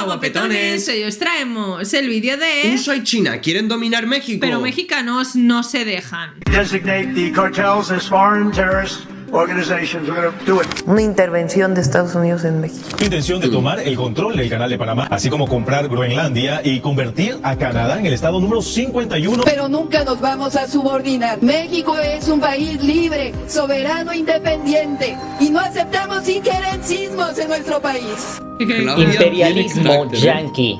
guapetones. Hoy os traemos el vídeo de... USA y China quieren dominar México. Pero mexicanos no se dejan. Designate the cartels as foreign terrorist organizations. We're going to do it. Una intervención de Estados Unidos en México. Intención de tomar el control del canal de Panamá, así como comprar Groenlandia y convertir a Canadá en el estado número 51. Pero nunca nos vamos a subordinar. México es un país libre, soberano, independiente y no aceptamos injerencismos en nuestro país. Imperialismo yanqui.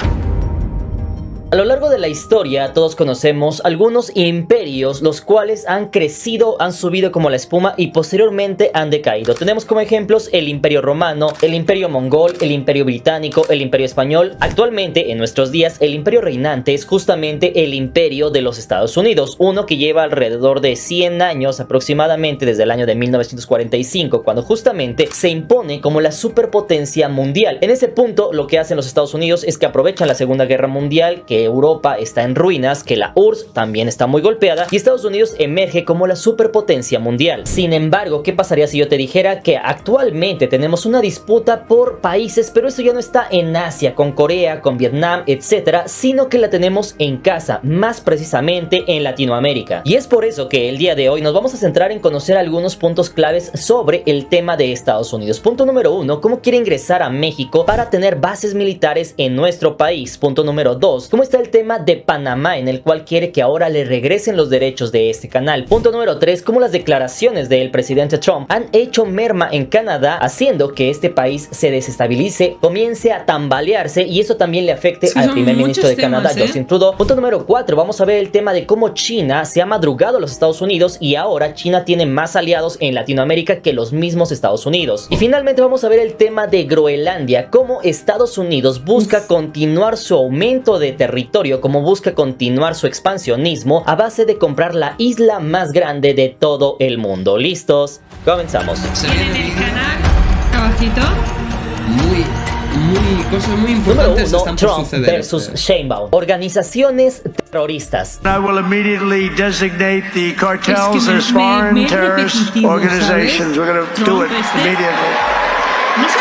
A lo largo de la historia todos conocemos algunos imperios los cuales han crecido, han subido como la espuma y posteriormente han decaído. Tenemos como ejemplos el Imperio Romano, el Imperio Mongol, el Imperio Británico, el Imperio Español. Actualmente en nuestros días el imperio reinante es justamente el Imperio de los Estados Unidos, uno que lleva alrededor de 100 años aproximadamente desde el año de 1945, cuando justamente se impone como la superpotencia mundial. En ese punto lo que hacen los Estados Unidos es que aprovechan la Segunda Guerra Mundial, que Europa está en ruinas, que la URSS también está muy golpeada y Estados Unidos emerge como la superpotencia mundial. Sin embargo, ¿qué pasaría si yo te dijera que actualmente tenemos una disputa por países, pero esto ya no está en Asia, con Corea, con Vietnam, etcétera, sino que la tenemos en casa, más precisamente en Latinoamérica? Y es por eso que el día de hoy nos vamos a centrar en conocer algunos puntos claves sobre el tema de Estados Unidos. Punto número 1, ¿cómo quiere ingresar a México para tener bases militares en nuestro país? Punto número 2, ¿cómo está el tema de Panamá, en el cual quiere que ahora le regresen los derechos de este canal? Punto número 3, cómo las declaraciones del presidente Trump han hecho merma en Canadá, haciendo que este país se desestabilice, comience a tambalearse y eso también le afecte al primer ministro de Canadá, Justin Trudeau. Punto número 4, vamos a ver el tema de cómo China se ha madrugado a los Estados Unidos y ahora China tiene más aliados en Latinoamérica que los mismos Estados Unidos. Y finalmente vamos a ver el tema de Groenlandia, cómo Estados Unidos busca continuar su aumento de territorio, como busca continuar su expansionismo a base de comprar la isla más grande de todo el mundo. ¿Listos? Comenzamos. Tienen el canal abajito. Cosas muy importantes Número 1, están por Trump suceder. versus Sheinbaum. Organizaciones terroristas. I will immediately designate the cartels as foreign terrorist organizations. We're going to do it immediately.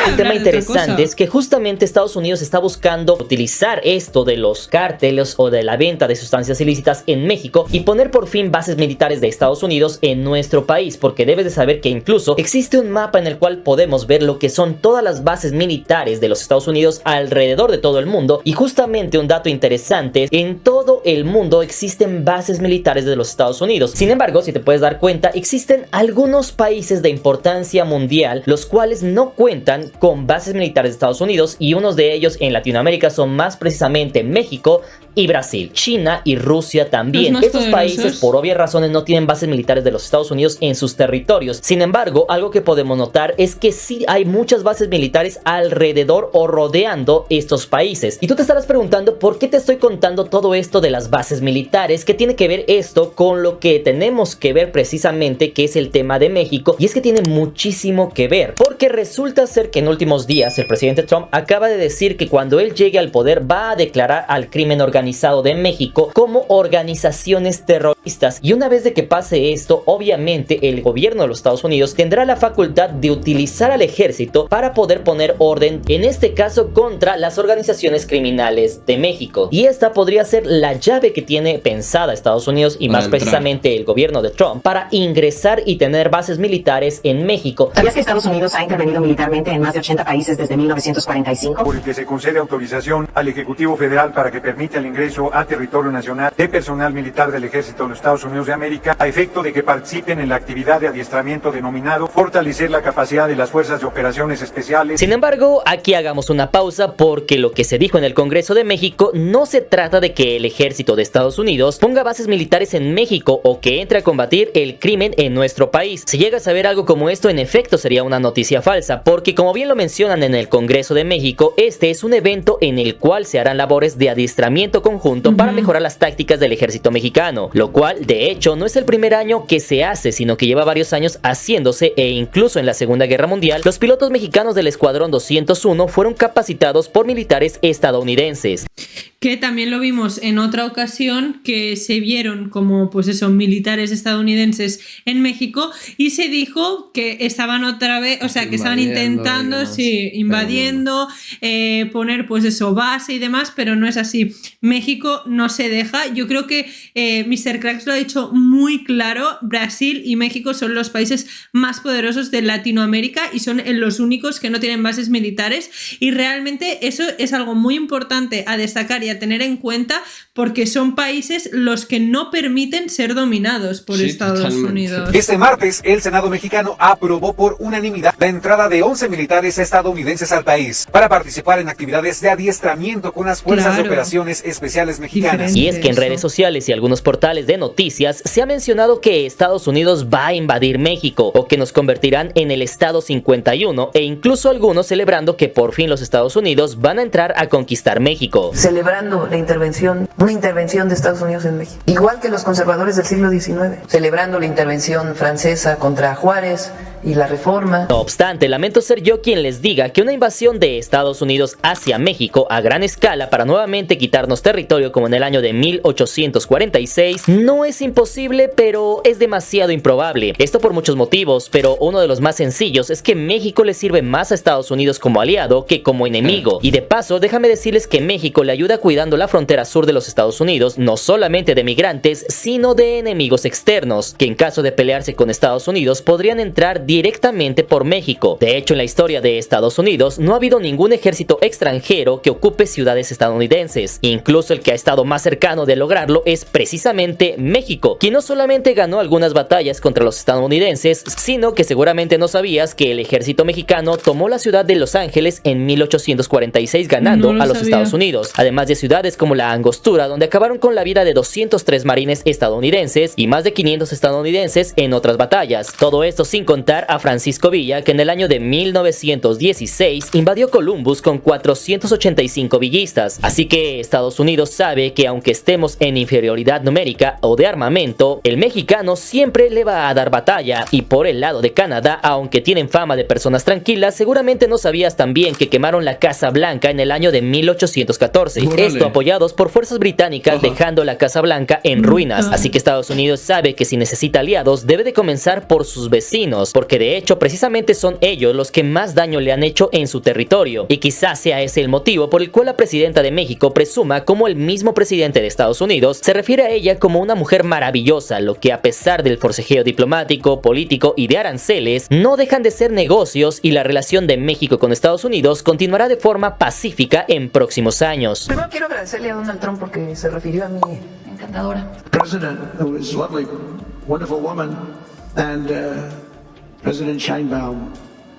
El tema interesante es que justamente Estados Unidos está buscando utilizar esto de los cárteles o de la venta de sustancias ilícitas en México y poner por fin bases militares de Estados Unidos en nuestro país, porque debes de saber que incluso existe un mapa en el cual podemos ver lo que son todas las bases militares de los Estados Unidos alrededor de todo el mundo. Y justamente un dato interesante, en todo el mundo existen bases militares de los Estados Unidos. Sin embargo, si te puedes dar cuenta, existen algunos países de importancia mundial los cuales no cuentan con bases militares de Estados Unidos, y unos de ellos en Latinoamérica son más precisamente México y Brasil. China y Rusia también. Estos países por obvias razones no tienen bases militares de los Estados Unidos en sus territorios. Sin embargo, algo que podemos notar es que sí hay muchas bases militares alrededor o rodeando estos países. Y tú te estarás preguntando por qué te estoy contando todo esto de las bases militares, qué tiene que ver esto con lo que tenemos que ver precisamente, que es el tema de México. Y es que tiene muchísimo que ver, porque resulta ser que en últimos días el presidente Trump acaba de decir que cuando él llegue al poder va a declarar al crimen organizado de México como organizaciones terroristas. Y una vez de que pase esto, obviamente el gobierno de los Estados Unidos tendrá la facultad de utilizar al ejército para poder poner orden, en este caso contra las organizaciones criminales de México. Y esta podría ser la llave que tiene pensada Estados Unidos y más precisamente el gobierno de Trump para ingresar y tener bases militares en México. ¿Sabías que Estados Unidos ha intervenido militarmente en más de 80 países desde 1945? Por el que se concede autorización al Ejecutivo Federal para que permita el ingreso a territorio nacional de personal militar del Ejército de los Estados Unidos de América a efecto de que participen en la actividad de adiestramiento denominado fortalecer la capacidad de las fuerzas de operaciones especiales. Sin embargo, aquí hagamos una pausa, porque lo que se dijo en el Congreso de México no se trata de que el Ejército de Estados Unidos ponga bases militares en México o que entre a combatir el crimen en nuestro país. Si llega a saber algo como esto, en efecto sería una noticia falsa, porque como bien lo mencionan en el Congreso de México, este es un evento en el cual se harán labores de adiestramiento conjunto para mejorar las tácticas del ejército mexicano, lo cual cual de hecho no es el primer año que se hace, sino que lleva varios años haciéndose, e incluso en la Segunda Guerra Mundial, los pilotos mexicanos del Escuadrón 201 fueron capacitados por militares estadounidenses. Que también lo vimos en otra ocasión, que se vieron como, pues eso, militares estadounidenses en México, y se dijo que estaban otra vez, o sea, que estaban intentando, sí, invadiendo, poner, pues eso, base y demás, pero no es así. México no se deja. Yo creo que Mr. Cracks lo ha dicho muy claro. Brasil y México son los países más poderosos de Latinoamérica y son los únicos que no tienen bases militares, y realmente eso es algo muy importante a destacar y a tener en cuenta, porque son países los que no permiten ser dominados por Estados Unidos. Este martes, el Senado mexicano aprobó por unanimidad la entrada de 11 militares estadounidenses al país para participar en actividades de adiestramiento con las Fuerzas de Operaciones Especiales Mexicanas. Y es que en redes sociales y algunos portales de noticias se ha mencionado que Estados Unidos va a invadir México, o que nos convertirán en el Estado 51, e incluso algunos celebrando que por fin los Estados Unidos van a entrar a conquistar México. Celebrando una intervención de Estados Unidos en México. Igual que los conservadores del siglo XIX, celebrando la intervención francesa contra Juárez y la Reforma. No obstante, lamento ser yo quien les diga que una invasión de Estados Unidos hacia México a gran escala para nuevamente quitarnos territorio como en el año de 1846 no es imposible, pero es demasiado improbable. Esto por muchos motivos, pero uno de los más sencillos es que México le sirve más a Estados Unidos como aliado que como enemigo. Y de paso, déjame decirles que México le ayuda cuidando la frontera sur de los Estados Unidos, no solamente de migrantes, sino de enemigos externos, que en caso de pelearse con Estados Unidos podrían entrar directamente por México. De hecho, en la historia de Estados Unidos no ha habido ningún ejército extranjero que ocupe ciudades estadounidenses. Incluso el que ha estado más cercano de lograrlo es precisamente México, quien no solamente ganó algunas batallas contra los estadounidenses, sino que seguramente no sabías que el ejército mexicano tomó la ciudad de Los Ángeles en 1846, ganando a los Estados Unidos, además de ciudades como La Angostura, donde acabaron con la vida de 203 marines estadounidenses y más de 500 estadounidenses en otras batallas. Todo esto sin contar a Francisco Villa, que en el año de 1916 invadió Columbus con 485 villistas. Así que Estados Unidos sabe que aunque estemos en inferioridad numérica o de armamento, el mexicano siempre le va a dar batalla. Y por el lado de Canadá, aunque tienen fama de personas tranquilas, seguramente no sabías también que quemaron la Casa Blanca en el año de 1814. Esto apoyados por fuerzas británicas, dejando la Casa Blanca en ruinas. Así que Estados Unidos sabe que si necesita aliados debe de comenzar por sus vecinos, porque de hecho precisamente son ellos los que más daño le han hecho en su territorio, y quizás sea ese el motivo por el cual la presidenta de México presuma como el mismo presidente de Estados Unidos se refiere a ella como una mujer maravillosa, lo que a pesar del forcejeo diplomático, político y de aranceles, no dejan de ser negocios, y la relación de México con Estados Unidos continuará de forma pacífica en próximos años. Primero quiero agradecerle a Donald Trump porque se refirió a mí encantadora. President, who is lovely, wonderful woman, and President Sheinbaum.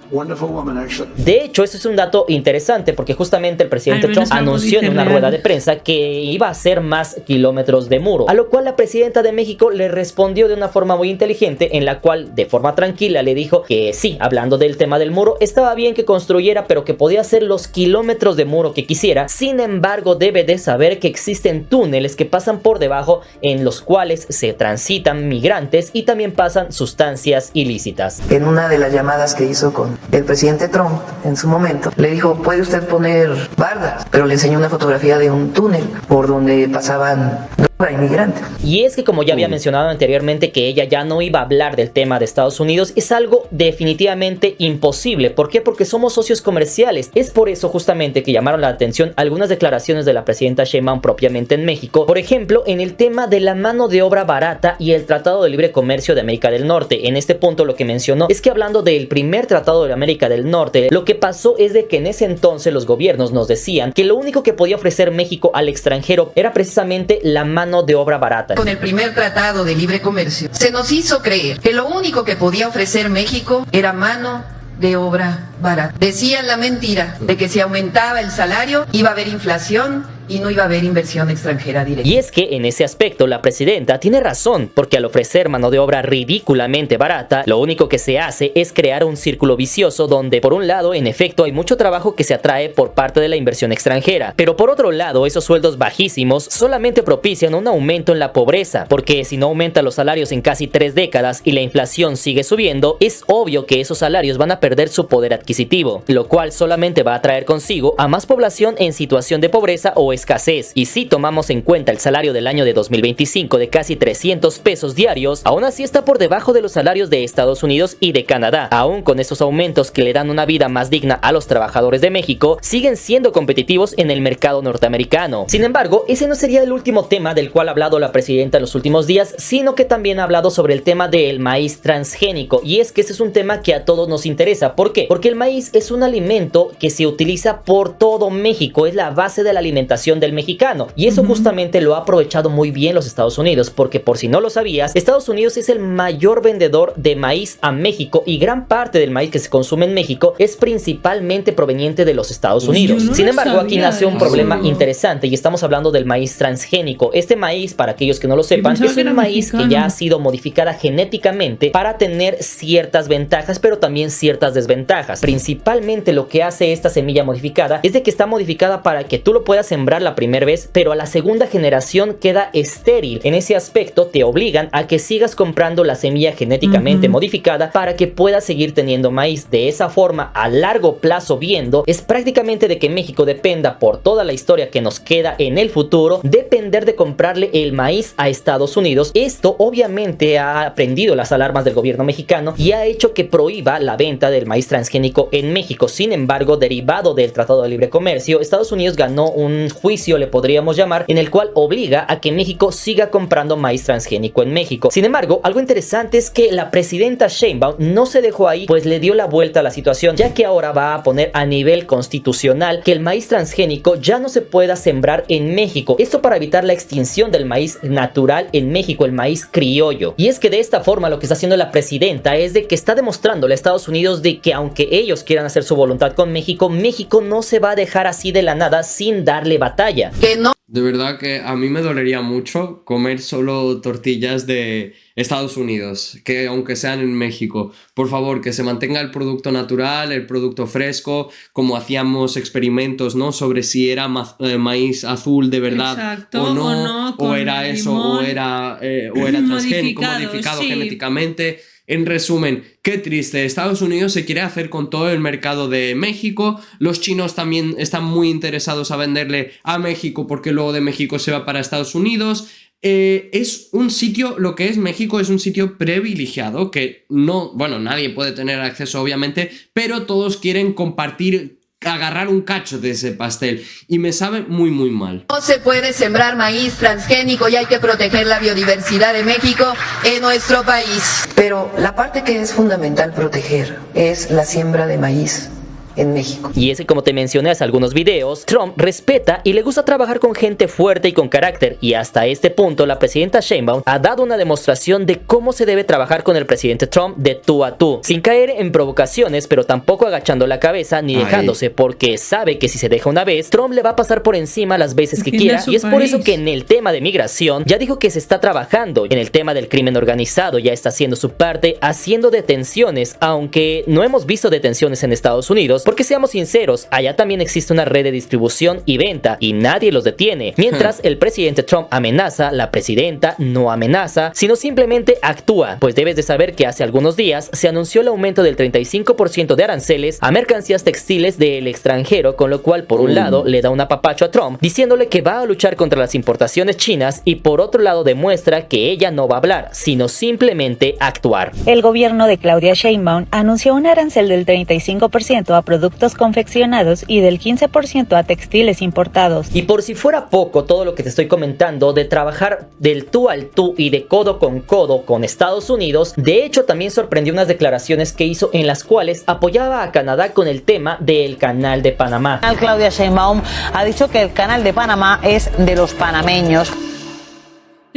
Wonderful woman, actually. De hecho, eso es un dato interesante, porque justamente el presidente Trump anunció en una rueda de prensa que iba a hacer más kilómetros de muro, a lo cual la presidenta de México le respondió de una forma muy inteligente, en la cual de forma tranquila le dijo que sí, hablando del tema del muro, estaba bien que construyera, pero que podía hacer los kilómetros de muro que quisiera. Sin embargo, debe de saber que existen túneles que pasan por debajo, en los cuales se transitan migrantes y también pasan sustancias ilícitas. En una de las llamadas que hizo con el presidente Trump en su momento, le dijo: puede usted poner bardas, pero le enseñó una fotografía de un túnel por donde pasaban inmigrantes. Y es que, como ya había mencionado anteriormente, que ella ya no iba a hablar del tema de Estados Unidos, es algo definitivamente imposible. ¿Por qué? Porque somos socios comerciales. Es por eso justamente que llamaron la atención algunas declaraciones de la presidenta Sheinbaum propiamente en México. Por ejemplo, en el tema de la mano de obra barata y el Tratado de Libre Comercio de América del Norte. En este punto lo que mencionó es que, hablando del primer Tratado de América del Norte, lo que pasó es de que en ese entonces los gobiernos nos decían que lo único que podía ofrecer México al extranjero era precisamente la mano de obra barata. Con el primer tratado de libre comercio, se nos hizo creer que lo único que podía ofrecer México era mano de obra barata. Decían la mentira de que si aumentaba el salario iba a haber inflación y no iba a haber inversión extranjera directa. Y es que en ese aspecto la presidenta tiene razón, porque al ofrecer mano de obra ridículamente barata, lo único que se hace es crear un círculo vicioso donde por un lado en efecto hay mucho trabajo que se atrae por parte de la inversión extranjera, pero por otro lado esos sueldos bajísimos solamente propician un aumento en la pobreza, porque si no aumentan los salarios en casi 3 décadas y la inflación sigue subiendo, es obvio que esos salarios van a perder su poder adquisitivo, lo cual solamente va a traer consigo a más población en situación de pobreza o escasez. Y si tomamos en cuenta el salario del año de 2025 de casi 300 pesos diarios, aún así está por debajo de los salarios de Estados Unidos y de Canadá. Aún con estos aumentos que le dan una vida más digna a los trabajadores de México, siguen siendo competitivos en el mercado norteamericano. Sin embargo, ese no sería el último tema del cual ha hablado la presidenta en los últimos días, sino que también ha hablado sobre el tema del maíz transgénico. Y es que ese es un tema que a todos nos interesa. ¿Por qué? Porque el maíz es un alimento que se utiliza por todo México, es la base de la alimentación del mexicano, y eso justamente lo ha aprovechado muy bien los Estados Unidos, porque por si no lo sabías, Estados Unidos es el mayor vendedor de maíz a México y gran parte del maíz que se consume en México es principalmente proveniente de los Estados Unidos. Sin embargo, aquí nace un problema interesante y estamos hablando del maíz transgénico. Este maíz, para aquellos que no lo sepan, es un maíz que ya ha sido modificada genéticamente para tener ciertas ventajas, pero también ciertas desventajas. Principalmente lo que hace esta semilla modificada es de que está modificada para que tú lo puedas sembrar la primera vez, pero a la segunda generación queda estéril. En ese aspecto te obligan a que sigas comprando la semilla genéticamente modificada para que puedas seguir teniendo maíz. De esa forma, a largo plazo viendo, es prácticamente de que México dependa por toda la historia que nos queda en el futuro, depender de comprarle el maíz a Estados Unidos. Esto obviamente ha prendido las alarmas del gobierno mexicano y ha hecho que prohíba la venta del maíz transgénico en México. Sin embargo, derivado del Tratado de Libre Comercio, Estados Unidos ganó un juicio, le podríamos llamar, en el cual obliga a que México siga comprando maíz transgénico en México. Sin embargo, algo interesante es que la presidenta Sheinbaum no se dejó ahí, pues le dio la vuelta a la situación, ya que ahora va a poner a nivel constitucional que el maíz transgénico ya no se pueda sembrar en México. Esto para evitar la extinción del maíz natural en México, el maíz criollo. Y es que de esta forma lo que está haciendo la presidenta es de que está demostrándole a Estados Unidos de que aunque ellos quieran hacer su voluntad con México, México no se va a dejar así de la nada sin darle batalla. Que no. De verdad que a mí me dolería mucho comer solo tortillas de Estados Unidos, que aunque sean en México. Por favor, que se mantenga el producto natural, el producto fresco, como hacíamos experimentos, ¿no? Sobre si era maíz azul de verdad. Exacto, o no o era limón, eso, o era transgénico, modificado sí. genéticamente. En resumen, qué triste. Estados Unidos se quiere hacer con todo el mercado de México. Los chinos también están muy interesados a venderle a México porque luego de México se va para Estados Unidos. Es un sitio, lo que es México es un sitio privilegiado que no, bueno, nadie puede tener acceso obviamente, pero todos quieren compartir, agarrar un cacho de ese pastel y me sabe muy muy mal. No se puede sembrar maíz transgénico y hay que proteger la biodiversidad de México en nuestro país. Pero la parte que es fundamental proteger es la siembra de maíz en México. Y es que, como te mencioné hace algunos videos, Trump respeta y le gusta trabajar con gente fuerte y con carácter, y hasta este punto la presidenta Sheinbaum ha dado una demostración de cómo se debe trabajar con el presidente Trump de tú a tú, sin caer en provocaciones, pero tampoco agachando la cabeza ni dejándose, porque sabe que si se deja una vez, Trump le va a pasar por encima las veces que quiera, y es por eso que en el tema de migración ya dijo que se está trabajando. En el tema del crimen organizado ya está haciendo su parte, haciendo detenciones, aunque no hemos visto detenciones en Estados Unidos, porque seamos sinceros, allá también existe una red de distribución y venta y nadie los detiene. Mientras el presidente Trump amenaza, la presidenta no amenaza, sino simplemente actúa. Pues debes de saber que hace algunos días se anunció el aumento del 35% de aranceles a mercancías textiles del extranjero, con lo cual por un lado le da un apapacho a Trump, diciéndole que va a luchar contra las importaciones chinas, y por otro lado demuestra que ella no va a hablar, sino simplemente actuar. El gobierno de Claudia Sheinbaum anunció un arancel del 35% a productos confeccionados y del 15% a textiles importados. Y por si fuera poco todo lo que te estoy comentando de trabajar del tú al tú y de codo con Estados Unidos, de hecho también sorprendió unas declaraciones que hizo en las cuales apoyaba a Canadá con el tema del Canal de Panamá. Claudia Sheinbaum ha dicho que el Canal de Panamá es de los panameños.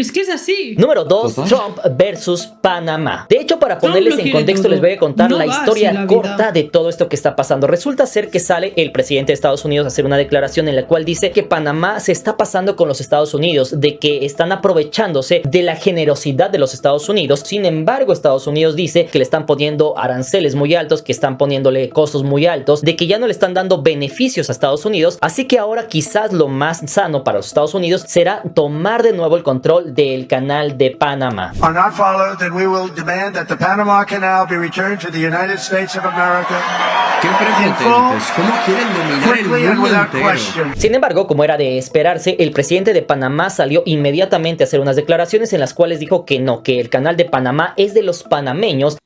es que es así. Número 2, Trump versus Panamá. De hecho, para ponerles en contexto, les voy a contar la historia corta de todo esto que está pasando. Resulta ser que sale el presidente de Estados Unidos a hacer una declaración en la cual dice que Panamá se está pasando con los Estados Unidos, de que están aprovechándose de la generosidad de los Estados Unidos. Sin embargo, Estados Unidos dice que le están poniendo aranceles muy altos, que están poniéndole costos muy altos, de que ya no le están dando beneficios a Estados Unidos. Así que ahora quizás lo más sano para los Estados Unidos será tomar de nuevo el control del canal de Panamá. Are not followed, then we will demand that the Panama Canal be returned to the United States of America. ¿Qué prepotentes? ¿Cómo quieren dominar el mundo entero? Sin embargo, como era de esperarse, el presidente de Panamá salió inmediatamente a hacer unas declaraciones en las cuales dijo que no, que el canal de Panamá es de los panameños.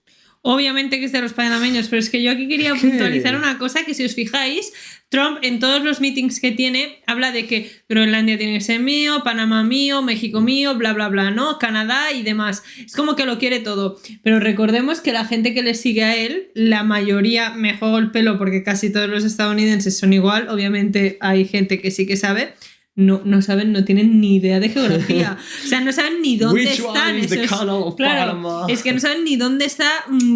Obviamente que es de los panameños, pero es que yo aquí quería puntualizar una cosa, que si os fijáis, Trump en todos los meetings que tiene habla de que Groenlandia tiene que ser mío, Panamá mío, México mío, bla bla bla, ¿no? Canadá y demás. Es como que lo quiere todo. Pero recordemos que la gente que le sigue a él, la mayoría, me juego el pelo porque casi todos los estadounidenses son igual, obviamente hay gente que sí que sabe. No saben, no tienen ni idea de geografía. O sea, no saben ni dónde están. Claro, es que no saben ni dónde está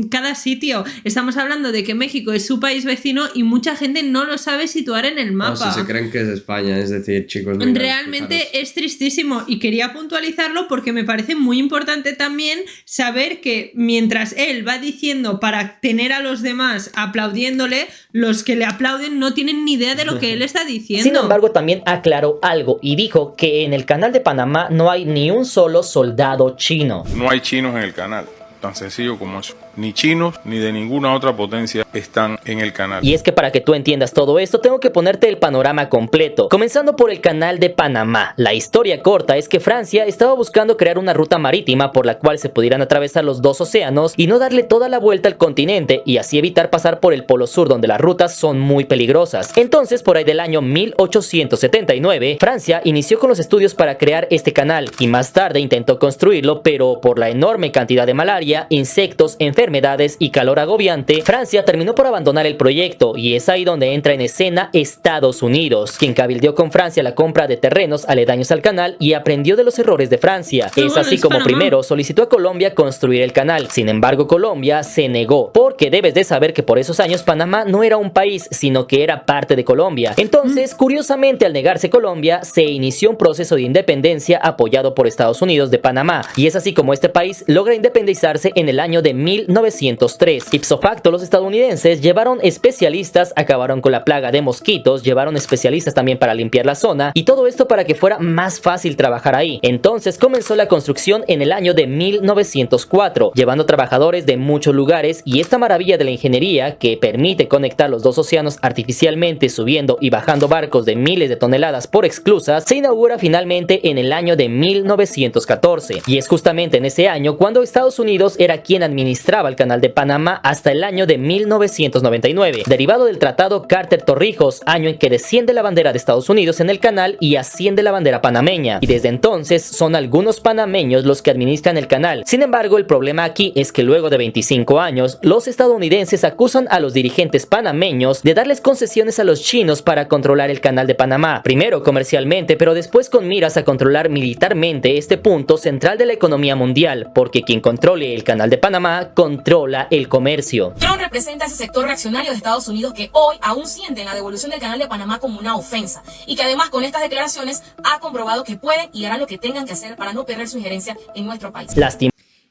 cada sitio. Estamos hablando de que México es su país vecino y mucha gente no lo sabe situar en el mapa. No, si se creen que es España, es decir, chicos. Realmente fijaros. Es tristísimo y quería puntualizarlo porque me parece muy importante también saber que mientras él va diciendo para tener a los demás aplaudiéndole, los que le aplauden no tienen ni idea de lo que él está diciendo. Sin embargo, también aclaró algo y dijo que en el canal de Panamá no hay ni un solo soldado chino. No hay chinos en el canal, tan sencillo como eso. Ni chinos ni de ninguna otra potencia están en el canal. Y es que para que tú entiendas todo esto, tengo que ponerte el panorama completo. Comenzando por el canal de Panamá. La historia corta es que Francia estaba buscando crear una ruta marítima por la cual se pudieran atravesar los dos océanos y no darle toda la vuelta al continente y así evitar pasar por el polo sur, donde las rutas son muy peligrosas. Entonces, por ahí del año 1879, Francia inició con los estudios para crear este canal y más tarde intentó construirlo, pero por la enorme cantidad de malaria, insectos, enfermedades y calor agobiante, Francia terminó por abandonar el proyecto y es ahí donde entra en escena Estados Unidos, quien cabildeó con Francia la compra de terrenos aledaños al canal y aprendió de los errores de Francia. Es así como primero solicitó a Colombia construir el canal. Sin embargo, Colombia se negó, porque debes de saber que por esos años Panamá no era un país, sino que era parte de Colombia. Entonces, curiosamente, al negarse Colombia, se inició un proceso de independencia apoyado por Estados Unidos de Panamá, y es así como este país logra independizarse en el año de 1903. Ipso facto, los estadounidenses llevaron especialistas, acabaron con la plaga de mosquitos, llevaron especialistas también para limpiar la zona, y todo esto para que fuera más fácil trabajar ahí. Entonces comenzó la construcción en el año de 1904, llevando trabajadores de muchos lugares, y esta maravilla de la ingeniería que permite conectar los dos océanos artificialmente subiendo y bajando barcos de miles de toneladas por esclusas, se inaugura finalmente en el año de 1914, y es justamente en ese año cuando Estados Unidos era quien administraba el canal de Panamá hasta el año de 1999, derivado del tratado Carter-Torrijos, año en que desciende la bandera de Estados Unidos en el canal y asciende la bandera panameña, y desde entonces son algunos panameños los que administran el canal. Sin embargo, el problema aquí es que luego de 25 años, los estadounidenses acusan a los dirigentes panameños de darles concesiones a los chinos para controlar el canal de Panamá, primero comercialmente, pero después con miras a controlar militarmente este punto central de la economía mundial, porque quien controle el canal de Panamá controla el comercio. Trump representa ese sector reaccionario de Estados Unidos que hoy aún sienten la devolución del canal de Panamá como una ofensa y que además con estas declaraciones ha comprobado que pueden y harán lo que tengan que hacer para no perder su injerencia en nuestro país.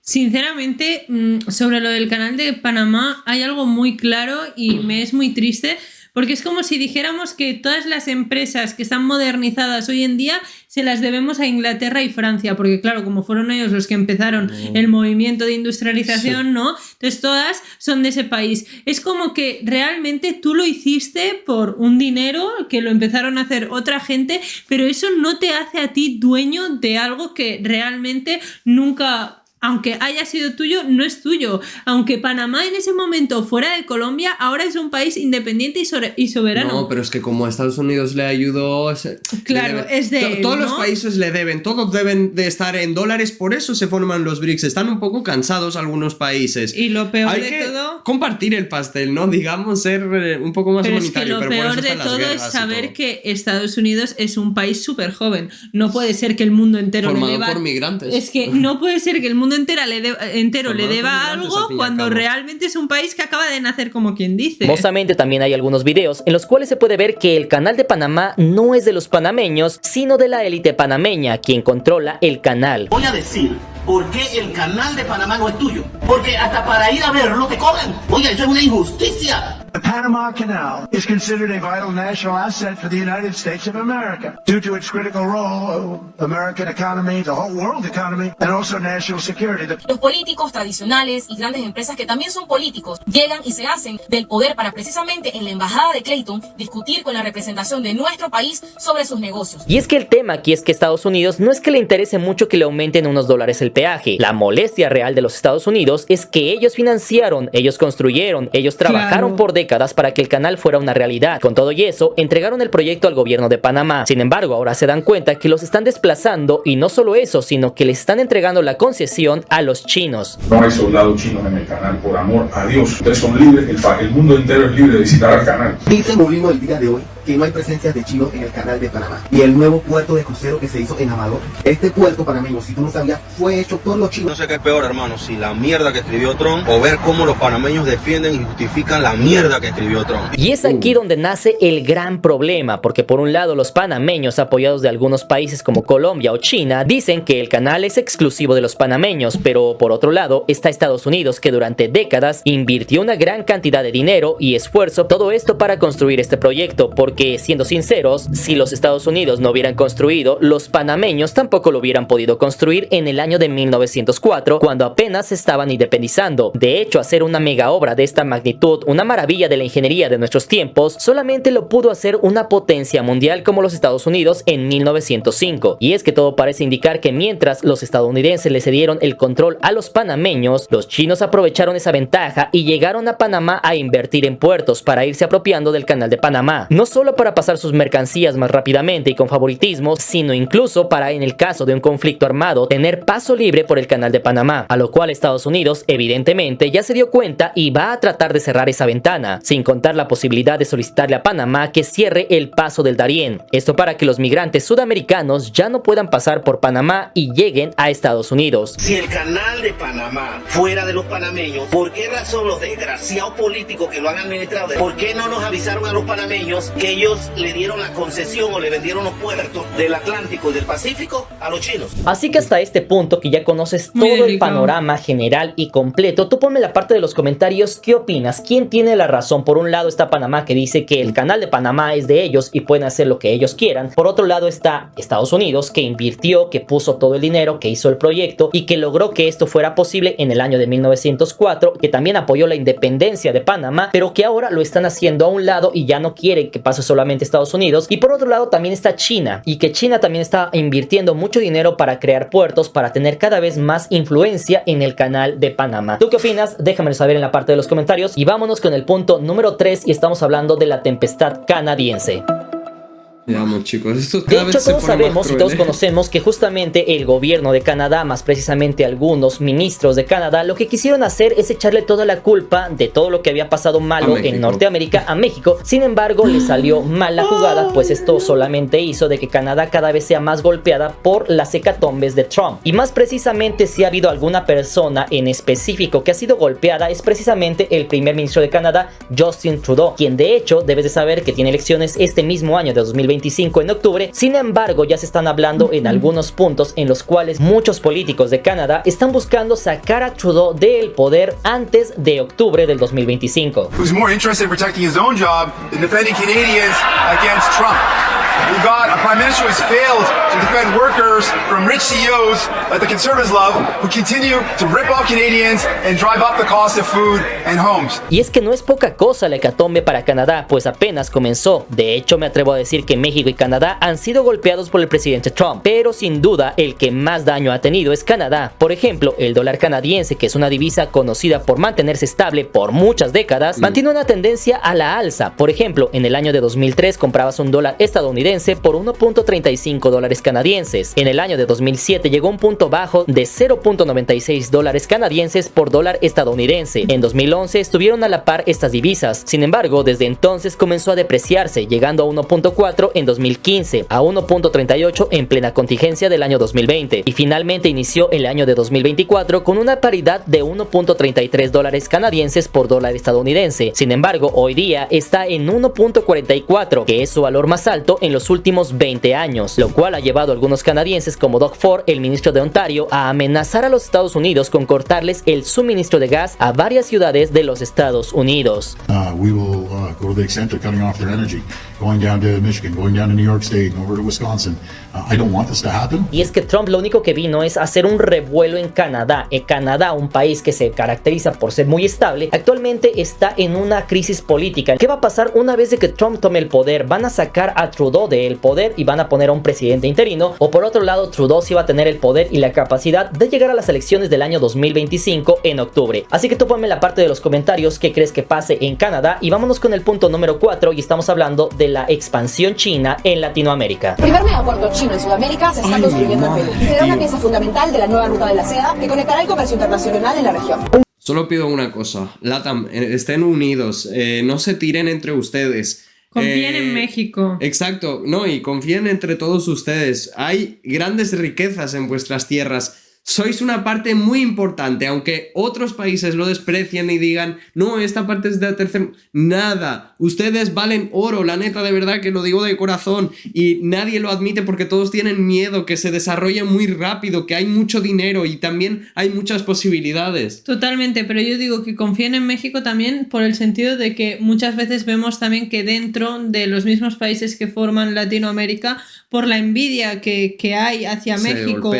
Sinceramente, sobre lo del canal de Panamá hay algo muy claro y me es muy triste, porque es como si dijéramos que todas las empresas que están modernizadas hoy en día se las debemos a Inglaterra y Francia, porque claro, como fueron ellos los que empezaron el movimiento de industrialización, ¿no? Entonces todas son de ese país. Es como que realmente tú lo hiciste por un dinero que lo empezaron a hacer otra gente, pero eso no te hace a ti dueño de algo que realmente nunca... Aunque haya sido tuyo, no es tuyo. Aunque Panamá en ese momento fuera de Colombia, ahora es un país independiente y soberano. No, pero es que como Estados Unidos le ayudó... Claro, es de él, todos ¿no? los países le deben, todos deben de estar en dólares, por eso se forman los BRICS. Están un poco cansados algunos países. Y lo peor de todo... compartir el pastel, ¿no? Digamos, ser un poco más humanitario. Pero es que lo peor de todo es saber que Estados Unidos es un país súper joven. No puede ser que el mundo entero formado le deba... por migrantes. Es que no puede ser que el mundo entero le deba algo cuando realmente es un país que acaba de nacer, como quien dice. Famosamente también hay algunos videos en los cuales se puede ver que el canal de Panamá no es de los panameños, sino de la élite panameña, quien controla el canal. Voy a decir por qué el canal de Panamá no es tuyo. Porque hasta para ir a verlo te cobran. Oye, eso es una injusticia. The Panama Canal is considered a vital national asset for the United States of America due to its critical role of American economy, the whole world economy, and also national security. Los políticos tradicionales y grandes empresas que también son políticos llegan y se hacen del poder para precisamente en la embajada de Clayton discutir con la representación de nuestro país sobre sus negocios. Y es que el tema aquí es que Estados Unidos no es que le interese mucho que le aumenten unos dólares el peaje. La molestia real de los Estados Unidos es que ellos financiaron, ellos construyeron, ellos trabajaron por décadas para que el canal fuera una realidad. Con todo y eso, entregaron el proyecto al gobierno de Panamá. Sin embargo, ahora se dan cuenta que los están desplazando y no solo eso, sino que le están entregando la concesión a los chinos. No hay soldados chinos en el canal, por amor a Dios. Ustedes son libres, el mundo entero es libre de visitar el canal. Dice Molino el día de hoy que no hay presencia de chinos en el canal de Panamá. Y el nuevo puerto de crucero que se hizo en Amador, este puerto panameño, si tú no sabías, fue hecho por los chinos. No sé qué es peor, hermano, si la mierda que escribió Trump o ver cómo los panameños defienden y justifican la mierda que escribió Trump. Y es aquí donde nace el gran problema, porque por un lado los panameños, apoyados de algunos países como Colombia o China, dicen que el canal es exclusivo de los panameños, pero por otro lado está Estados Unidos, que durante décadas invirtió una gran cantidad de dinero y esfuerzo, todo esto para construir este proyecto, porque siendo sinceros, si los Estados Unidos no hubieran construido, los panameños tampoco lo hubieran podido construir en el año de 1904, cuando apenas se estaban independizando. De hecho, hacer una mega obra de esta magnitud, una maravilla de la ingeniería de nuestros tiempos, solamente lo pudo hacer una potencia mundial como los Estados Unidos en 1905. Y es que todo parece indicar que mientras los estadounidenses le cedieron el control a los panameños, los chinos aprovecharon esa ventaja y llegaron a Panamá a invertir en puertos para irse apropiando del canal de Panamá. No solo para pasar sus mercancías más rápidamente y con favoritismo, sino incluso para, en el caso de un conflicto armado, tener paso libre por el canal de Panamá, a lo cual Estados Unidos evidentemente ya se dio cuenta y va a tratar de cerrar esa ventana, sin contar la posibilidad de solicitarle a Panamá que cierre el paso del Darién. Esto para que los migrantes sudamericanos ya no puedan pasar por Panamá y lleguen a Estados Unidos. Si el canal de Panamá fuera de los panameños, ¿por qué razón los desgraciados políticos que lo han administrado, por qué no nos avisaron a los panameños que ellos le dieron la concesión o le vendieron los puertos del Atlántico y del Pacífico a los chinos? Así que hasta este punto que ya conoces todo el panorama general y completo, tú ponme en la parte de los comentarios qué opinas, quién tiene la razón. Por un lado está Panamá, que dice que el canal de Panamá es de ellos y pueden hacer lo que ellos quieran. Por otro lado está Estados Unidos, que invirtió, que puso todo el dinero, que hizo el proyecto y que logró que esto fuera posible en el año de 1904, que también apoyó la independencia de Panamá, pero que ahora lo están haciendo a un lado y ya no quiere que pase solamente Estados Unidos. Y por otro lado también está China, y que China también está invirtiendo mucho dinero para crear puertos, para tener cada vez más influencia en el canal de Panamá. ¿Tú qué opinas? Déjamelo saber en la parte de los comentarios y vámonos con el punto número 3 y estamos hablando de la tempestad canadiense. Veamos, chicos, esto de hecho todos sabemos y todos conocemos que justamente el gobierno de Canadá, más precisamente algunos ministros de Canadá, lo que quisieron hacer es echarle toda la culpa de todo lo que había pasado malo en Norteamérica a México. Sin embargo, le salió mal la jugada, pues esto solamente hizo de que Canadá cada vez sea más golpeada por las hecatombes de Trump. Y más precisamente, si ha habido alguna persona en específico que ha sido golpeada, es precisamente el primer ministro de Canadá, Justin Trudeau, quien de hecho debes de saber que tiene elecciones este mismo año de 2025 en octubre. Sin embargo, ya se están hablando en algunos puntos en los cuales muchos políticos de Canadá están buscando sacar a Trudeau del poder antes de octubre del 2025. Who's more interested in protecting his own job than defending Canadians against Trump? We've got a prime minister who's failed to defend workers from rich CEOs like the Conservatives love, who continue to rip off Canadians and drive up the cost of food and homes. Y es que no es poca cosa la hecatombe para Canadá, pues apenas comenzó. De hecho, me atrevo a decir que México y Canadá han sido golpeados por el presidente Trump, pero sin duda el que más daño ha tenido es Canadá. Por ejemplo, el dólar canadiense, que es una divisa conocida por mantenerse estable por muchas décadas, mantiene una tendencia a la alza. Por ejemplo, en el año de 2003 comprabas un dólar estadounidense por 1.30 $1.35 canadienses. En el año de 2007 llegó a un punto bajo de $0.96 canadienses por dólar estadounidense. En 2011 estuvieron a la par estas divisas. Sin embargo, desde entonces comenzó a depreciarse, llegando a 1.4 en 2015, a 1.38 en plena contingencia del año 2020 y finalmente inició el año de 2024 con una paridad de $1.33 canadienses por dólar estadounidense. Sin embargo, hoy día está en 1.44, que es su valor más alto en los últimos 20 años, lo cual ha llevado a algunos canadienses como Doug Ford, el ministro de Ontario, a amenazar a los Estados Unidos con cortarles el suministro de gas a varias ciudades de los Estados Unidos. We will go to the extent of cutting off their energy, going down to Michigan, going down to New York State, and over to Wisconsin. I don't want this to happen. Y es que Trump lo único que vino es hacer un revuelo en Canadá. Canadá, un país que se caracteriza por ser muy estable, actualmente está en una crisis política. ¿Qué va a pasar una vez de que Trump tome el poder? ¿Van a sacar a Trudeau del poder y van a poner a un presidente interino? ¿O por otro lado, Trudeau sí va a tener el poder y la capacidad de llegar a las elecciones del año 2025 en octubre? Así que tú ponme en la parte de los comentarios qué crees que pase en Canadá y vámonos con el punto número 4 y estamos hablando de la expansión china en Latinoamérica. El primer megapuerto chino en Sudamérica se está construyendo en Perú. Será una pieza fundamental de la nueva ruta de la seda que conectará el comercio internacional en la región. Solo pido una cosa, LATAM, estén unidos, no se tiren entre ustedes. Confíen en México. Exacto, no, y confíen entre todos ustedes. Hay grandes riquezas en vuestras tierras. Sois una parte muy importante, aunque otros países lo desprecien y digan, no, esta parte es de la tercera... Nada, ustedes valen oro, la neta, de verdad que lo digo de corazón, y nadie lo admite porque todos tienen miedo que se desarrolle muy rápido, que hay mucho dinero y también hay muchas posibilidades. Totalmente, pero yo digo que confíen en México también por el sentido de que muchas veces vemos también que dentro de los mismos países que forman Latinoamérica, por la envidia que hay hacia México,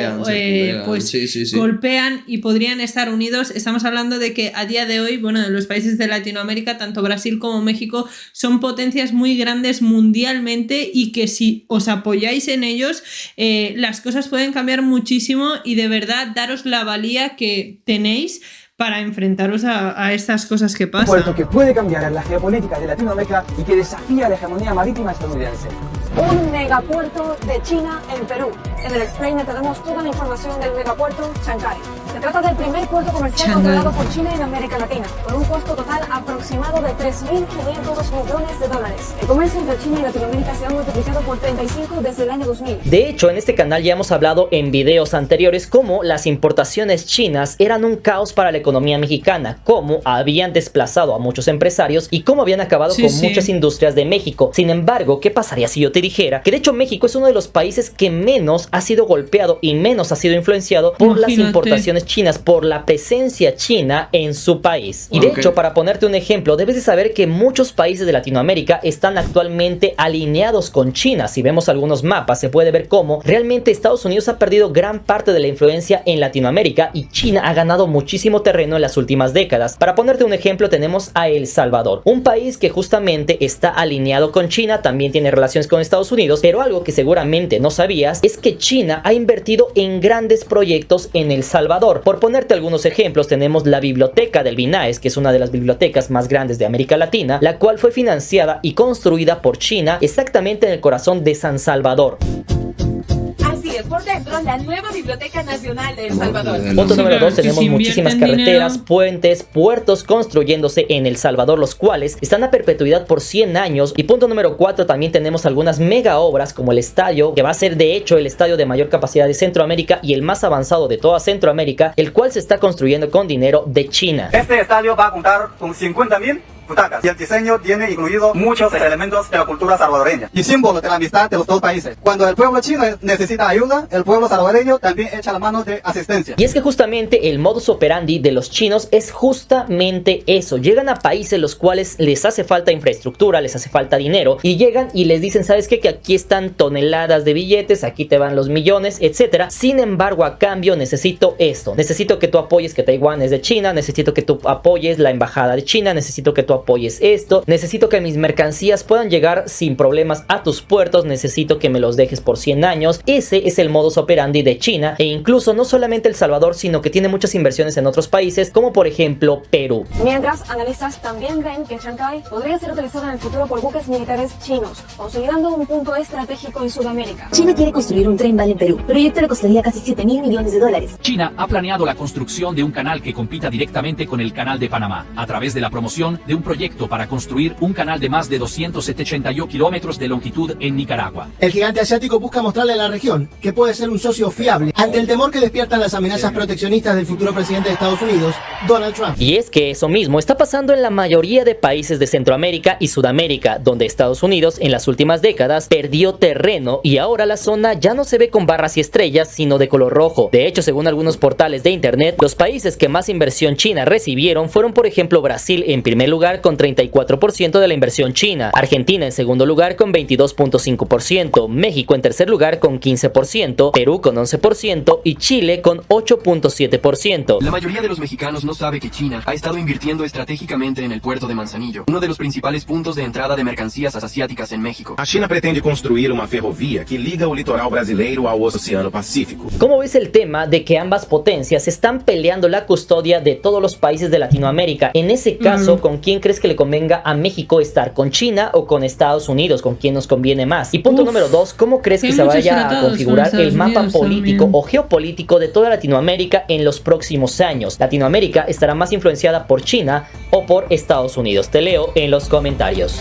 golpean y podrían estar unidos. Estamos hablando de que a día de hoy, bueno, de los países de Latinoamérica, tanto Brasil como México son potencias muy grandes mundialmente y que si os apoyáis en ellos, las cosas pueden cambiar muchísimo y de verdad daros la valía que tenéis para enfrentaros a estas cosas que pasan. Un puerto que puede cambiar la geopolítica de Latinoamérica y que desafía la hegemonía marítima estadounidense. Un megapuerto de China en Perú. En el Explainer tenemos toda la información del megapuerto Chancay. Se trata del primer puerto comercial controlado por China en América Latina, con un costo total aproximado de $3.500 millones. El comercio entre China y Latinoamérica se ha multiplicado por 35 desde el año 2000. De hecho, en este canal ya hemos hablado en videos anteriores cómo las importaciones chinas eran un caos para la economía mexicana, cómo habían desplazado a muchos empresarios y cómo habían acabado con muchas industrias de México. Sin embargo, ¿qué pasaría si yo te dijera que de hecho México es uno de los países que menos ha sido golpeado y menos ha sido influenciado por las importaciones chinas, por la presencia china en su país? Y de hecho, para ponerte un ejemplo, debes de saber que muchos países de Latinoamérica están actualmente alineados con China. Si vemos algunos mapas, se puede ver cómo realmente Estados Unidos ha perdido gran parte de la influencia en Latinoamérica y China ha ganado muchísimo terreno en las últimas décadas. Para ponerte un ejemplo, tenemos a El Salvador, un país que justamente está alineado con China, también tiene relaciones con Estados Unidos, pero algo que seguramente no sabías es que China ha invertido en grandes proyectos en El Salvador. Por ponerte algunos ejemplos, tenemos la biblioteca del Binaes, que es una de las bibliotecas más grandes de América Latina, la cual fue financiada y construida por China exactamente en el corazón de San Salvador. Así es, por dentro, la nueva Biblioteca Nacional de El Salvador. Punto número 2, tenemos muchísimas carreteras, puentes, puertos construyéndose en El Salvador, los cuales están a perpetuidad por 100 años. Y punto número 4, también tenemos algunas mega obras como el estadio, que va a ser de hecho el estadio de mayor capacidad de Centroamérica y el más avanzado de toda Centroamérica, el cual se está construyendo con dinero de China. Este estadio va a contar con 50,000 butacas y el diseño tiene incluido muchos elementos de la cultura salvadoreña y símbolo de la amistad de los dos países. Cuando el pueblo chino necesita ayuda, el pueblo salvadoreño también echa la mano de asistencia. Y es que justamente el modus operandi de los chinos es justamente eso. Llegan a países los cuales les hace falta infraestructura, les hace falta dinero y llegan y les dicen, ¿sabes qué? Que aquí están toneladas de billetes, aquí te van los millones, etcétera. Sin embargo, a cambio necesito esto. Necesito que tú apoyes que Taiwán es de China, necesito que tú apoyes la embajada de China, necesito que tú apoyes esto, necesito que mis mercancías puedan llegar sin problemas a tus puertos, necesito que me los dejes por 100 años. Ese es el modus operandi de China, e incluso no solamente El Salvador, sino que tiene muchas inversiones en otros países, como por ejemplo Perú. Mientras, analistas también ven que Chancay podría ser utilizado en el futuro por buques militares chinos, consolidando un punto estratégico en Sudamérica. China quiere construir un tren bala en Perú. El proyecto le costaría casi $7.000 millones. China ha planeado la construcción de un canal que compita directamente con el Canal de Panamá, a través de la promoción de un proyecto para construir un canal de más de 278 kilómetros de longitud en Nicaragua. El gigante asiático busca mostrarle a la región que puede ser un socio fiable ante el temor que despiertan las amenazas proteccionistas del futuro presidente de Estados Unidos, Donald Trump. Y es que eso mismo está pasando en la mayoría de países de Centroamérica y Sudamérica, donde Estados Unidos en las últimas décadas perdió terreno y ahora la zona ya no se ve con barras y estrellas, sino de color rojo. De hecho, según algunos portales de internet, los países que más inversión china recibieron fueron, por ejemplo, Brasil en primer lugar con 34% de la inversión china, Argentina en segundo lugar con 22.5%, México en tercer lugar con 15%, Perú con 11% y Chile con 8.7%. La mayoría de los mexicanos no sabe que China ha estado invirtiendo estratégicamente en el puerto de Manzanillo, uno de los principales puntos de entrada de mercancías asiáticas en México. A China pretende construir uma ferrovia que liga o litoral brasileiro ao Oceano Pacífico. ¿Cómo ves el tema de que ambas potencias están peleando la custodia de todos los países de Latinoamérica? En ese caso, ¿con quién crees que le convenga a México estar? ¿Con China o con Estados Unidos? ¿Con quién nos conviene más? Y punto número 2, ¿cómo crees que se vaya a configurar el mapa político o geopolítico de toda Latinoamérica en los próximos años? ¿Latinoamérica estará más influenciada por China o por Estados Unidos? Te leo en los comentarios.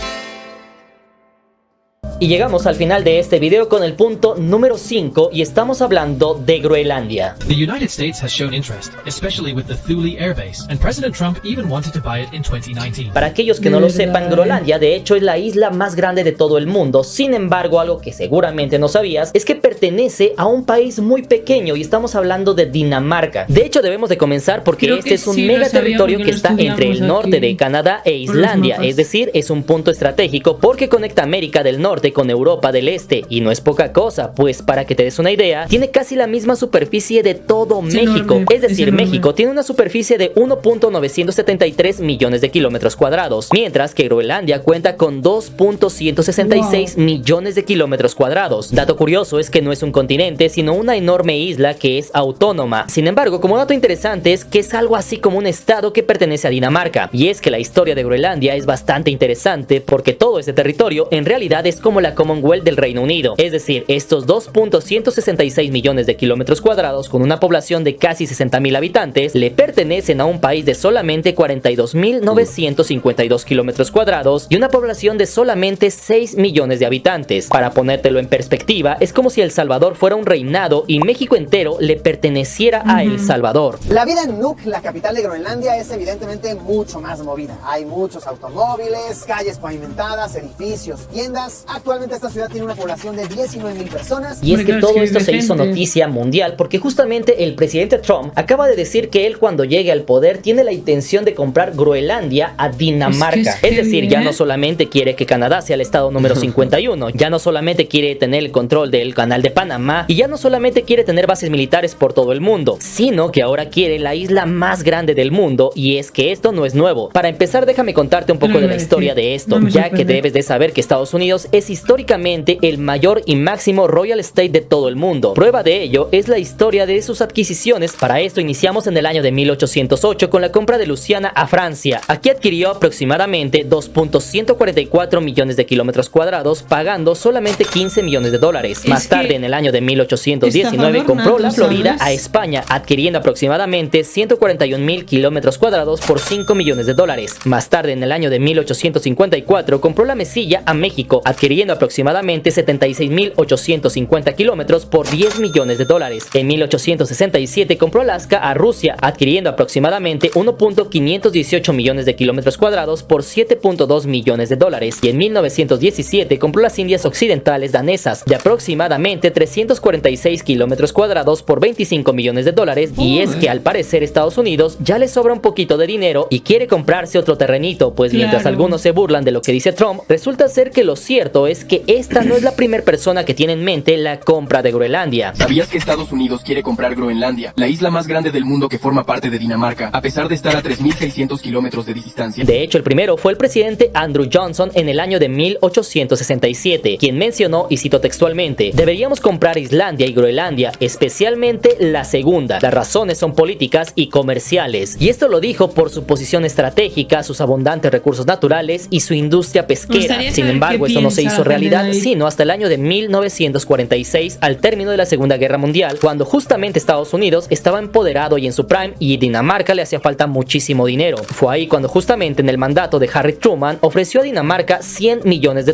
Y llegamos al final de este video con el punto número 5 y estamos hablando de Groenlandia. The United States has shown interest, especially with the Thule Air Base, and President Trump even wanted to buy it in 2019. Para aquellos que no lo sepan, Groenlandia de hecho es la isla más grande de todo el mundo. Sin embargo, algo que seguramente no sabías es que pertenece a un país muy pequeño y estamos hablando de Dinamarca. De hecho, debemos de comenzar porque este es un mega territorio que está entre el norte de Canadá e Islandia, es decir, es un punto estratégico porque conecta América del Norte con Europa del Este, y no es poca cosa, pues para que te des una idea, tiene casi la misma superficie de todo México, es decir, México tiene una superficie de 1.973 millones de kilómetros cuadrados, mientras que Groenlandia cuenta con 2.166 millones de kilómetros cuadrados. Dato curioso es que no es un continente, sino una enorme isla que es autónoma. Sin embargo, como dato interesante es que es algo así como un estado que pertenece a Dinamarca, y es que la historia de Groenlandia es bastante interesante porque todo ese territorio en realidad es como la Commonwealth del Reino Unido, es decir, estos 2.166 millones de kilómetros cuadrados con una población de casi 60.000 habitantes le pertenecen a un país de solamente 42.952 kilómetros cuadrados y una población de solamente 6 millones de habitantes. Para ponértelo en perspectiva, es como si El Salvador fuera un reinado y México entero le perteneciera a El Salvador. La vida en Nuuk, la capital de Groenlandia, es evidentemente mucho más movida. Hay muchos automóviles, calles pavimentadas, edificios, tiendas. Actualmente esta ciudad tiene una población de 19.000 personas. Y es que todo esto se hizo noticia mundial porque justamente el presidente Trump acaba de decir que él, cuando llegue al poder, tiene la intención de comprar Groenlandia a Dinamarca. Es decir, ya no solamente quiere que Canadá sea el estado número 51, ya no solamente quiere tener el control del Canal de Panamá y ya no solamente quiere tener bases militares por todo el mundo, sino que ahora quiere la isla más grande del mundo. Y es que esto no es nuevo. Para empezar, déjame contarte un poco de la historia de esto, ya que debes de saber que Estados Unidos es históricamente el mayor y máximo royal estate de todo el mundo. Prueba de ello es la historia de sus adquisiciones. Para esto iniciamos en el año de 1808 con la compra de Luisiana a Francia. Aquí adquirió aproximadamente 2.144 millones de kilómetros cuadrados, pagando solamente 15 millones de dólares. Más tarde, en el año de 1819, compró la Florida a España, adquiriendo aproximadamente 141.000 kilómetros cuadrados por 5 millones de dólares. Más tarde, en el año de 1854, compró la Mesilla a México, adquiriendo aproximadamente 76.850 kilómetros por 10 millones de dólares. En 1867 compró Alaska a Rusia, adquiriendo aproximadamente 1.518 millones de kilómetros cuadrados por 7.2 millones de dólares. Y en 1917 compró las Indias Occidentales danesas de aproximadamente 346 kilómetros cuadrados por 25 millones de dólares. Y es que al parecer Estados Unidos ya le sobra un poquito de dinero y quiere comprarse otro terrenito, pues mientras algunos se burlan de lo que dice Trump, resulta ser que lo cierto es es que esta no es la primera persona que tiene en mente la compra de Groenlandia. ¿Sabías que Estados Unidos quiere comprar Groenlandia, la isla más grande del mundo que forma parte de Dinamarca, a pesar de estar a 3.600 kilómetros de distancia? De hecho, el primero fue el presidente Andrew Johnson en el año de 1867, quien mencionó, y cito textualmente: deberíamos comprar Islandia y Groenlandia, especialmente la segunda. Las razones son políticas y comerciales. Y esto lo dijo por su posición estratégica, sus abundantes recursos naturales y su industria pesquera. Sin embargo, esto no se hizo realidad sino hasta el año de 1946, al término de la Segunda Guerra Mundial, cuando justamente Estados Unidos estaba empoderado y en su prime, y Dinamarca le hacía falta muchísimo dinero. Fue ahí cuando justamente en el mandato de Harry Truman ofreció a Dinamarca $100 millones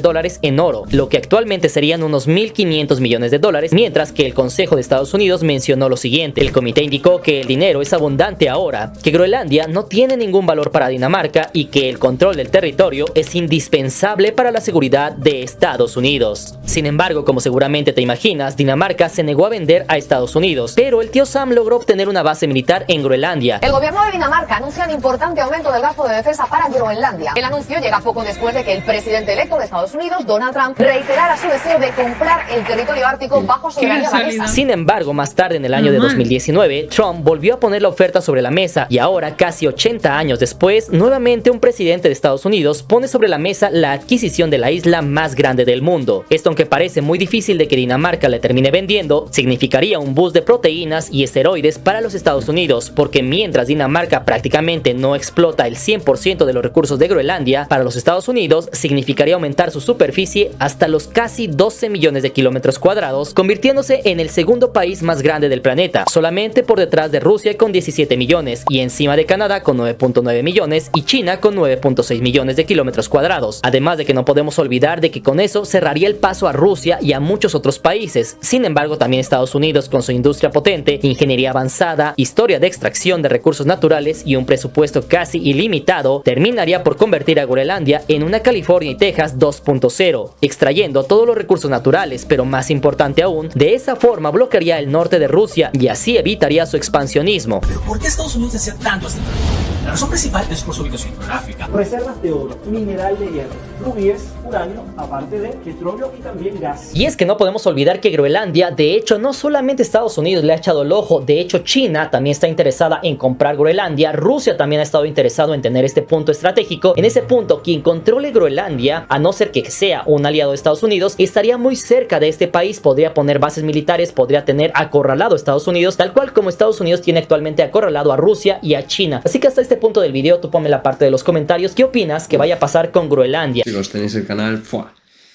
en oro, lo que actualmente serían unos $1.500 millones, mientras que el Consejo de Estados Unidos mencionó lo siguiente: el comité indicó que el dinero es abundante ahora, que Groenlandia no tiene ningún valor para Dinamarca y que el control del territorio es indispensable para la seguridad de Estados Unidos. Sin embargo, como seguramente te imaginas, Dinamarca se negó a vender a Estados Unidos, pero el tío Sam logró obtener una base militar en Groenlandia. El gobierno de Dinamarca anuncia un importante aumento del gasto de defensa para Groenlandia. El anuncio llega poco después de que el presidente electo de Estados Unidos, Donald Trump, reiterara su deseo de comprar el territorio ártico bajo soberanía danesa. Sin embargo, más tarde en el año de 2019, Trump volvió a poner la oferta sobre la mesa, y ahora, casi 80 años después, nuevamente un presidente de Estados Unidos pone sobre la mesa la adquisición de la isla más grande del mundo. Esto, aunque parece muy difícil de que Dinamarca le termine vendiendo, significaría un boost de proteínas y esteroides para los Estados Unidos, porque mientras Dinamarca prácticamente no explota el 100% de los recursos de Groenlandia, para los Estados Unidos significaría aumentar su superficie hasta los casi 12 millones de kilómetros cuadrados, convirtiéndose en el segundo país más grande del planeta, solamente por detrás de Rusia con 17 millones, y encima de Canadá con 9.9 millones y China con 9.6 millones de kilómetros cuadrados. Además de que no podemos olvidar de que con eso cerraría el paso a Rusia y a muchos otros países. Sin embargo, también Estados Unidos, con su industria potente, ingeniería avanzada, historia de extracción de recursos naturales y un presupuesto casi ilimitado, terminaría por convertir a Groenlandia en una California y Texas 2.0, extrayendo todos los recursos naturales, pero más importante aún, de esa forma bloquearía el norte de Rusia y así evitaría su expansionismo. ¿Pero por qué Estados Unidos desea tanto este territorio? La razón principal es por su ubicación geográfica. Reservas de oro, mineral de hierro, rubíes, uranio, aparte de petróleo y también gas. Y es que no podemos olvidar que Groenlandia, de hecho, no solamente Estados Unidos le ha echado el ojo, de hecho China también está interesada en comprar Groenlandia, Rusia también ha estado interesado en tener este punto estratégico. En ese punto, quien controle Groenlandia, a no ser que sea un aliado de Estados Unidos, estaría muy cerca de este país, podría poner bases militares, podría tener acorralado a Estados Unidos, tal cual como Estados Unidos tiene actualmente acorralado a Rusia y a China. Así que hasta este punto del video, tú ponme la parte de los comentarios, ¿qué opinas que vaya a pasar con Groenlandia? Chicos, tenéis el canal, ¡fua!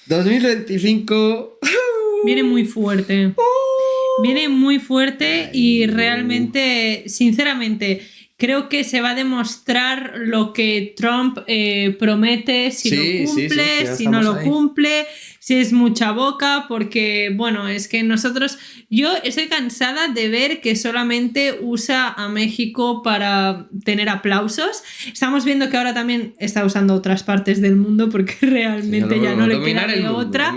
2025 viene muy fuerte. Viene muy fuerte y realmente, sinceramente, creo que se va a demostrar lo que Trump promete, si lo cumple, si no lo cumple, si es mucha boca, porque, bueno, es que yo estoy cansada de ver que solamente usa a México para tener aplausos. Estamos viendo que ahora también está usando otras partes del mundo porque realmente ya no le queda de otra,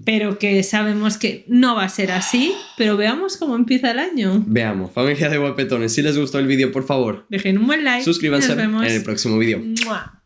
pero que sabemos que no va a ser así, pero veamos cómo empieza el año. Veamos, familia de guapetones, si les gustó el vídeo, por favor, dejen un buen like, suscríbanse nos vemos en el próximo vídeo. ¡Mua!